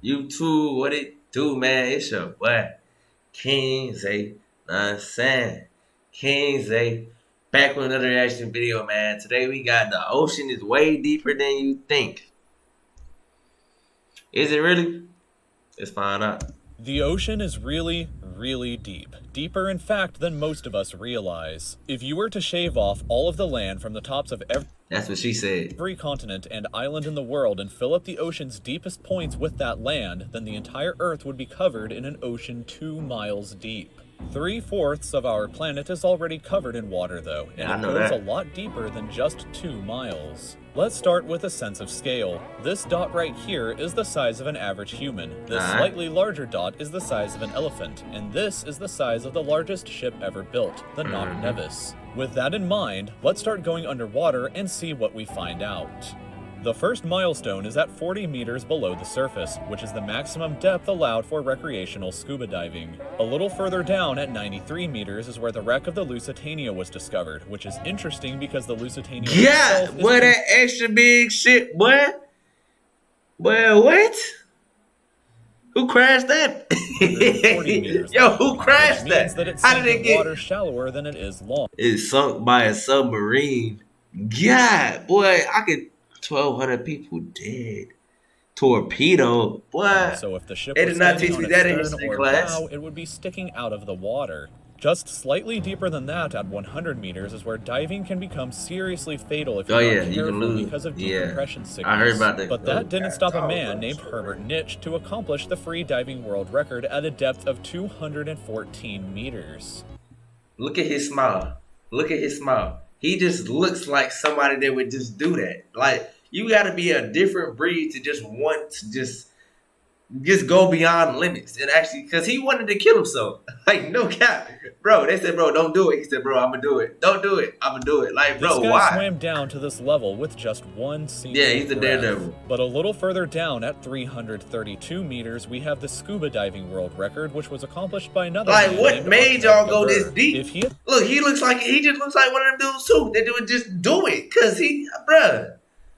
You too, what it do, man? It's your boy, King Zay. Know what I'm saying? King Zay. Back with another reaction video, man. Today we got the ocean is way deeper than you think. Is it really? Let's find out. The ocean is really, really deep. Deeper, in fact, than most of us realize. If you were to shave off all of the land from the tops of That's what she said. every continent and island in the world and fill up the ocean's deepest points with that land, then the entire Earth would be covered in an ocean 2 miles deep. 3/4 of our planet is already covered in water, though, and Yeah, I it know goes that. a lot deeper than just 2 miles. Let's start with a sense of scale. This dot right here is the size of an average human. This slightly larger dot is the size of an elephant, and this is the size of the largest ship ever built, the Knock Nevis. With that in mind, let's start going underwater and see what we find out. The first milestone is at 40 meters below the surface, which is the maximum depth allowed for recreational scuba diving. A little further down at 93 meters is where the wreck of the Lusitania was discovered, which is interesting because the Lusitania Yeah, itself boy, that extra big shit, boy. Boy, what? Who crashed that? 40 meters Yo, long, who crashed which means that it How sinks did it in get? water shallower than it is long. It's sunk by a submarine. God, boy, I could 1,200 people dead. Torpedo, boy. So if the ship They was did not standing teach on me its that in stern history or class. bow, it would be sticking out of the water. Just slightly deeper than that, at 100 meters, is where diving can become seriously fatal if you're Oh, yeah, not you can careful lose. because of Yeah. decompression sickness. I heard about that. But that didn't stop a man Oh, named Herbert Nitsch to accomplish the free diving world record at a depth of 214 meters. Look at his smile. Look at his smile. He just looks like somebody that would just do that. Like, you got to be a different breed to just want to just go beyond limits and actually, because he wanted to kill himself. Like, no cap, bro. They said, bro, don't do it. He said, bro, I'm gonna do it. Don't do it. I'm gonna do it. Like, bro, This guy why? swam down to this level with just one single Yeah, he's a breath. daredevil. But a little further down at 332 meters, we have the scuba diving world record, which was accomplished by another Like, man what named made Arthur y'all go this Weber. deep? If he had Look, he just looks like one of them dudes too. They would just do it, cause bruh.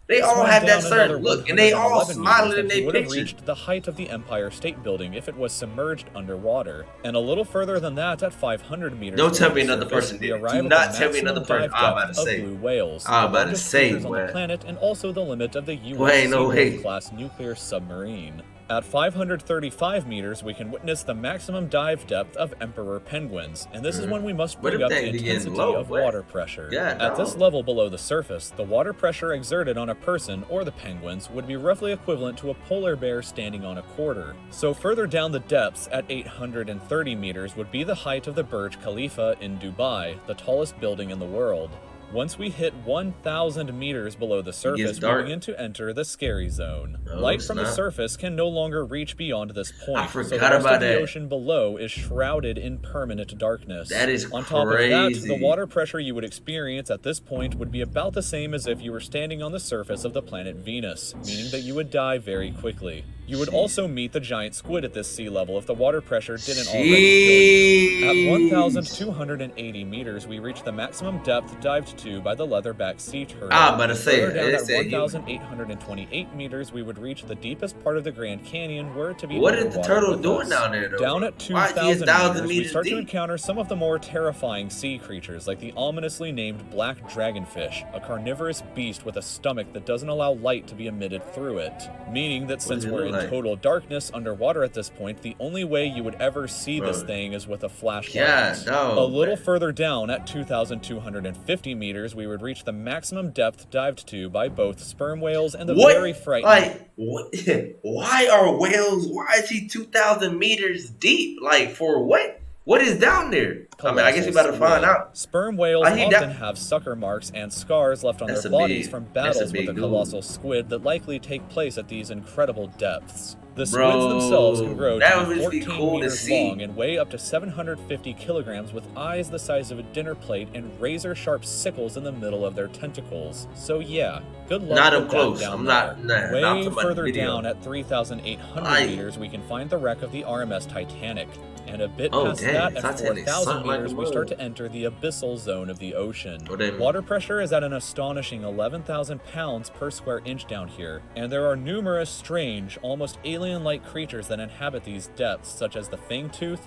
They all swam have that down certain another look, and they all 111 smiling meters, in then he their would have picture. reached the height of the Empire State Building if it was submerged underwater. And a little further than that, at 500 meters, Don't tell below me the another surface, person we did it. arrive Do at the not tell me maximum another person. dive I'm about depth to of say. blue whales, I'm the about to largest say, creatures on the boy. planet, and also the limit of the Boy, ain't no U.S. way. Seaworth-class nuclear submarine. At 535 meters, we can witness the maximum dive depth of emperor penguins, and this is when we must But bring if up the they be getting intensity low, of boy. water pressure. God, At this dog. level below the surface, the water pressure exerted on a person or the penguins would be roughly equivalent to a polar bear standing on a quarter. So further down the depths, at 830 meters, would be the height of the Burj Khalifa in Dubai, the tallest building in the world. Once we hit 1,000 meters below the surface, we dark. begin to enter the scary zone. Oh, Light from the snap. surface can no longer reach beyond this point, I so the forgot rest about of the that. ocean below is shrouded in permanent darkness. That is On top of that, crazy. the water pressure you would experience at this point would be about the same as if you were standing on the surface of the planet Venus, meaning that you would die very quickly. You would also meet the giant squid at this sea level if the water pressure didn't already kill you. At 1,280 meters, we reach the maximum depth dived to by the leatherback sea turtle. I'm about to say Further it. down They at said you- 1,828 meters, we would reach the deepest part of the Grand Canyon, were it to be What is the underwater turtle with doing us. down there, though? Down at Why is he 2,000 1,000 meters, we meters start to deep? encounter some of the more terrifying sea creatures, like the ominously named black dragonfish, a carnivorous beast with a stomach that doesn't allow light to be emitted through it. Meaning that since does it we're look in like? total darkness underwater at this point, the only way you would ever see this Bro. thing is with a flashlight. God, no, A little man. further down, at 2,250 meters, we would reach the maximum depth dived to by both sperm whales and the very frightening. Like, what? Why are whales? Why is he 2,000 meters deep? Like, for what? What is down there? I mean, I guess we about to find out. Sperm whales Are he often down- have sucker marks and scars left on That's their a bodies big- from that's a battles with big the dude. colossal squid that likely take place at these incredible depths. The squids Bro, themselves can grow that to would be just be 14 cool to meters see. long and weigh up to 750 kilograms with eyes the size of a dinner plate and razor-sharp sickles in the middle of their tentacles. So yeah, good luck Not with up that close. down I'm there. not- nah, Way not talking about the further video. down at 3,800 Aye. meters, we can find the wreck of the RMS Titanic. And a bit Oh, past damn, that, at Titanic 4,000 sunk like a meters, we start mug. to enter the abyssal zone of the ocean. What that mean? Water pressure is at an astonishing 11,000 pounds per square inch down here, and there are numerous strange, almost alien alien-like creatures that inhabit these depths, such as the fangtooth,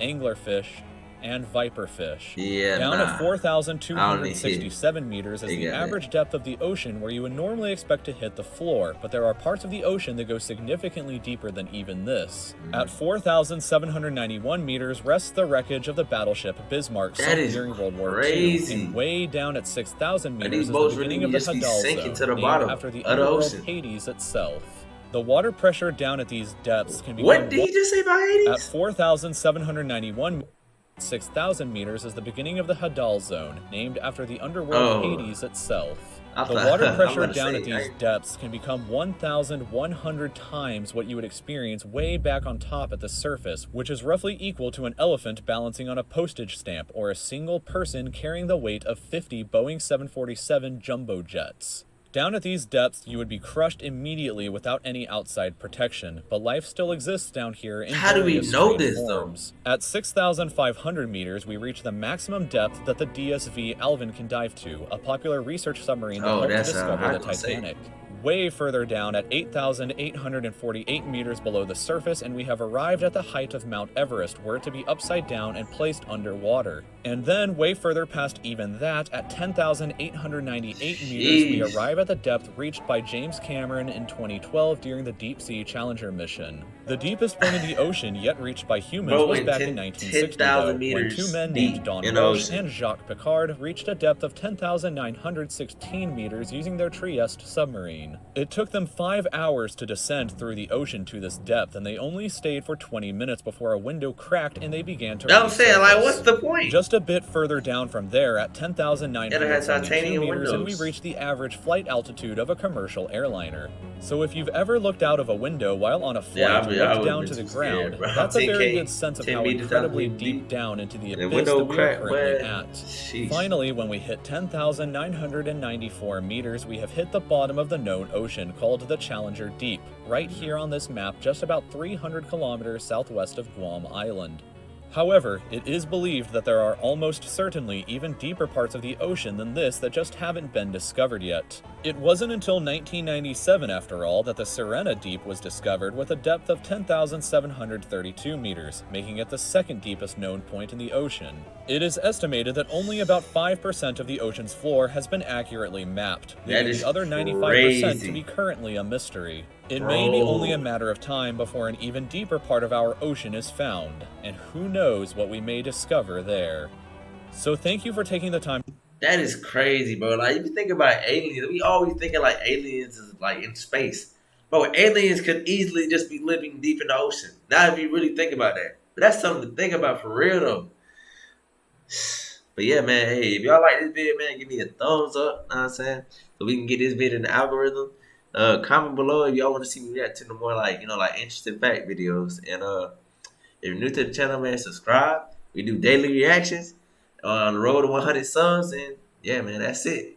anglerfish, and viperfish. Yeah, Down nah. at 4,267 meters is the average depth of the ocean, where you would normally expect to hit the floor, but there are parts of the ocean that go significantly deeper than even this. At 4,791 meters rests the wreckage of the battleship Bismarck sunk during World War II, and way down at 6,000 meters is the beginning of the Hadal Zone, named after the underworld Hades itself. The water pressure down at these depths can be... What did he just say about Hades? At 4,791 6,000 meters is the beginning of the Hadal Zone, named after the underworld Hades itself. The water pressure down at these depths can become 1,100 times what you would experience way back on top at the surface, which is roughly equal to an elephant balancing on a postage stamp or a single person carrying the weight of 50 Boeing 747 jumbo jets. Down at these depths, you would be crushed immediately without any outside protection, but life still exists down here in various strange forms. At 6,500 meters, we reach the maximum depth that the DSV Alvin can dive to, a popular research submarine that helped to discover the Titanic. Way further down at 8,848 meters below the surface, and we have arrived at the height of Mount Everest, where to be upside down and placed underwater. And then, way further past even that, at 10,898 meters, we arrive at the depth reached by James Cameron in 2012 during the Deep Sea Challenger mission. The deepest point in the ocean yet reached by humans was back in 1960, though, when two men named Don Roche and Jacques Piccard reached a depth of 10,916 meters using their Trieste submarine. It took them 5 hours to descend through the ocean to this depth, and they only stayed for 20 minutes before a window cracked and they began to I'm saying, like, what's the point? Just a bit further down from there, at 10,972 meters, and we reached the average flight altitude of a commercial airliner. So if you've ever looked out of a window while on a flight and looked down to the ground, that's a very good sense of how incredibly deep down into the abyss that we are currently at. Finally, when we hit 10,994 meters, we have hit the bottom of the known ocean, called the Challenger Deep, right here on this map, just about 300 kilometers southwest of Guam Island. However, it is believed that there are almost certainly even deeper parts of the ocean than this that just haven't been discovered yet. It wasn't until 1997, after all, that the Sirena Deep was discovered with a depth of 10,732 meters, making it the second deepest known point in the ocean. It is estimated that only about 5% of the ocean's floor has been accurately mapped, leaving the other 95% to be currently a mystery. It may be only a matter of time before an even deeper part of our ocean is found, and who knows what we may discover there. So thank you for taking the time. That is crazy, bro. Like, if you think about aliens, we always thinking like aliens is like in space. Bro, aliens could easily just be living deep in the ocean. Now if you really think about that. But that's something to think about for real though. But yeah, man, hey, if y'all like this video, man, give me a thumbs up, know what I'm saying? So we can get this video in the algorithm. Comment below if y'all want to see me react to the more like interesting fact videos. And if you're new to the channel, man, subscribe. We do daily reactions on the road to 100 subs. And yeah, man, that's it.